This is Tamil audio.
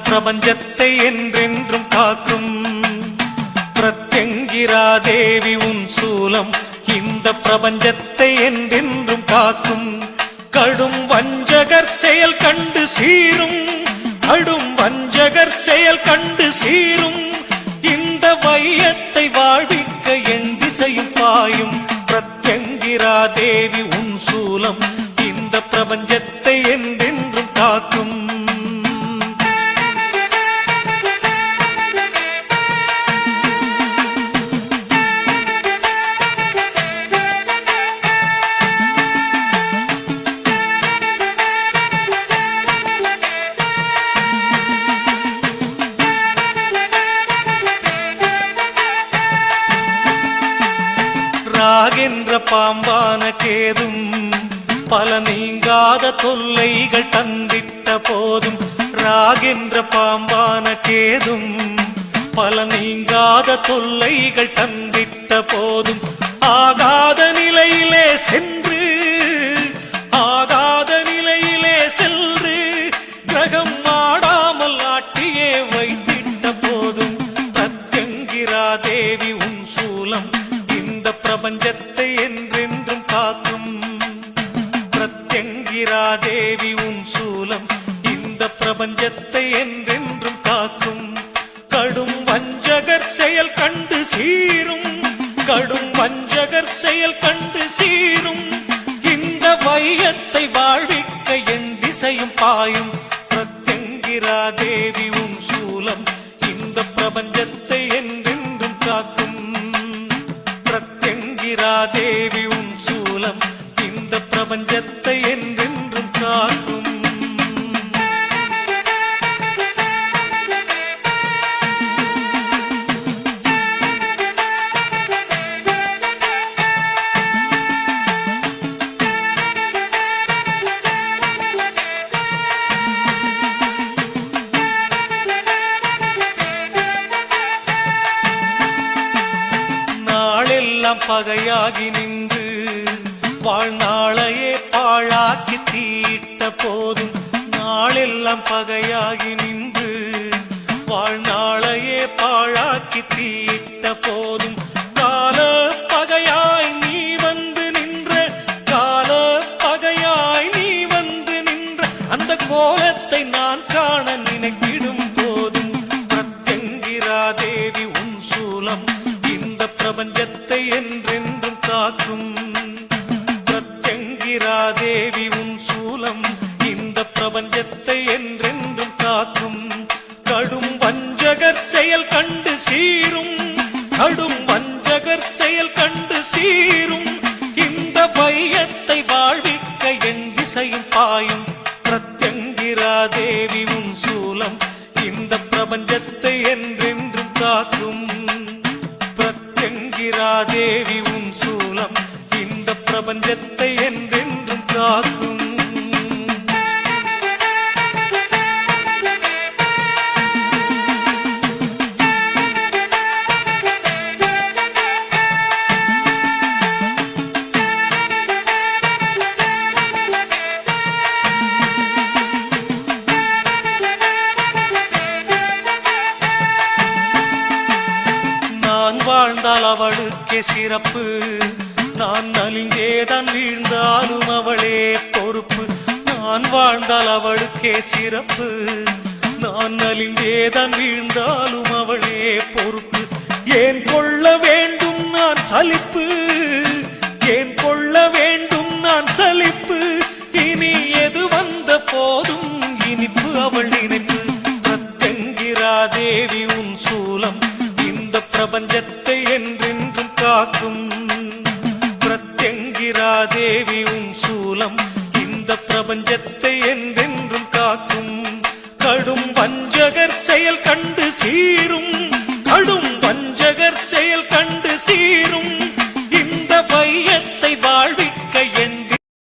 பிரபஞ்சத்தை என்றென்றும் காக்கும் பிரத்யங்கிரா தேவி உன் சூலம் இந்த பிரபஞ்சத்தை என்றென்றும் காக்கும். கடும் வஞ்சகர் செயல் கண்டு சீரும் கடும் வஞ்சகர் செயல் கண்டு சீரும் இந்த வையத்தை வாழ்விக்க என் திசையும் பாயும் பிரத்யங்கிரா தேவி உன் சூலம் இந்த பிரபஞ்சத்தை என்றென்றும் காக்கும். ராகென்ற பாம்பான கேதும் பல நீங்காத தொல்லைகள் தந்திட்ட போதும் ராகென்ற பாம்பான கேதும் பல நீங்காத தொல்லைகள் தந்திட்ட போதும் ஆகாத நிலையிலே சென்று ஆகாத நிலையிலே சென்று கிரகம் ஆடாமல் ஆட்டியே வைத்திட்ட போதும் பிரத்யங்கிரா தேவி உன் சூலம் பிரபஞ்சத்தை என்றென்றும் காக்கும் பிரத்யங்கிரா தேவி உன் சூலம் இந்த பிரபஞ்சத்தை என்றென்றும் காக்கும். கடும் வஞ்சகர் செயல் கண்டு சீரும் கடும் வஞ்சகர் செயல் கண்டு சீரும் இந்த வையத்தை வாழ்விக்க என் திசையும் பாயும் பிரத்யங்கிரா தேவி உன் சூலம் இந்த பிரபஞ்சத்தை என்றென்றும் காக்கும் பிரத்யங்கிரா தேவி உன் சூலம் இந்த பிரபஞ்சத்தை என்றென்றும் காக்கும். பகையாகி நின்று வாழ்நாளையே பாழாக்கி தீட்ட போதும் நாளெல்லாம் பகையாகி நின்று வாழ்நாளையே பாழாக்கி தீட்ட போதும் கால பகையாய் நீ வந்து நின்ற கால பகையாய் நீ வந்து நின்ற அந்த கோலத்தை நான் காண நினைக்கிடும் போதும் பிரத்யங்கிரா தேவி உன் சூலம் இந்த பிரபஞ்சத்தை என்றென்றும் காக்கும் பிரத்யங்கிரா தேவி உன் சூலம் இந்த பிரபஞ்சத்தை என்றென்றும் காக்கும். கடும் வஞ்சகர் செயல் கண்டு சீரும் கடும் வஞ்சகர் செயல் கண்டு சீரும் இந்த வையத்தை வாழ்விக்க என் திசையும் பாயும் பிரத்யங்கிரா தேவி உன் சூலம் இந்த பிரபஞ்சத்தை என்றென்றும் காக்கும் பிரத்யங்கிரா தேவி உன் சூலம் இந்த பிரபஞ்சத்தை என்றென்றும் காக்கும். வாழ்ந்தால் அவளுக்கே சிறப்பு நான் நலிந்தேதான் வீழ்ந்தாலும் அவளே பொறுப்பு நான் வாழ்ந்தால் அவளுக்கே சிறப்பு நான் நலிந்தேதான் வீழ்ந்தாலும் அவளே பொறுப்பு. ஏன் கொள்ள வேண்டும் நான் சலிப்பு ஏன் கொள்ள வேண்டும் நான் சலிப்பு இனி எது வந்த போதும் இனிப்பு அவள் நினைப்பு பிரத்யங்கிரா தேவி உன் சூலம் இந்த பிரபஞ்சத்தை என்றென்றும் காக்கும் பிரத்யங்கிரா தேவி உன் சூலம் இந்த பிரபஞ்சத்தை என்றென்றும் காக்கும். கடும் வஞ்சகர் செயல் கண்டு சீரும் கடும் வஞ்சகர் செயல் கண்டு